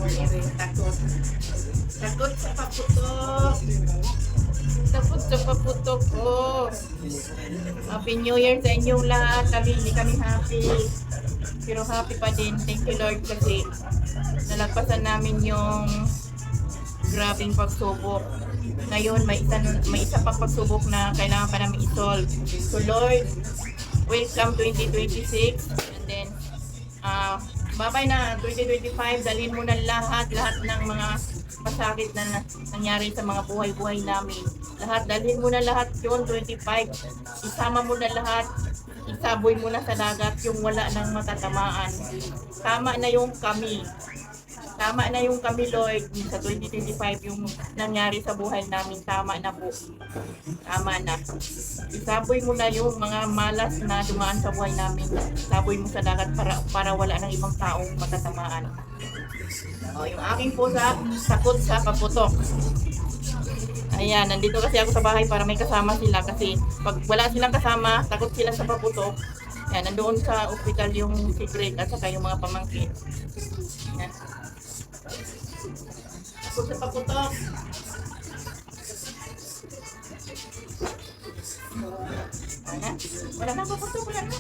Takot. Takot sa paputok. Takot sa paputok ko. Happy New Year sa inyong lahat. Hindi kami happy. Pero happy pa din. Thank you Lord kasi nalagpasan namin yung grabing pagsubok. Ngayon may isa pang pagsubok na kailangan pa namin i-solve. So Lord, welcome 2026 and then babay na 2025, dalhin mo na lahat ng mga pasakit na nangyari sa mga buhay-buhay namin. Dalhin mo na lahat yun, 25. Isama mo na lahat, isaboy mo na sa dagat yung wala nang matatamaan. Tama na yung kami. Tama na yung kami, Lord, sa 2025 yung nangyari sa buhay namin. Tama na po. Tama na. Isaboy mo na yung mga malas na dumaan sa buhay namin. Isaboy mo sa dagat para wala ng ibang taong matatamaan. Yung aking pusa, takot sa paputok. Ayan, nandito kasi ako sa bahay para may kasama sila kasi pag wala silang kasama, takot sila sa paputok. Ayan, nandoon sa ospital yung si Greg at saka yung mga pamangkin. Ayan. Takot sa paputok. Wala na paputok, wala na.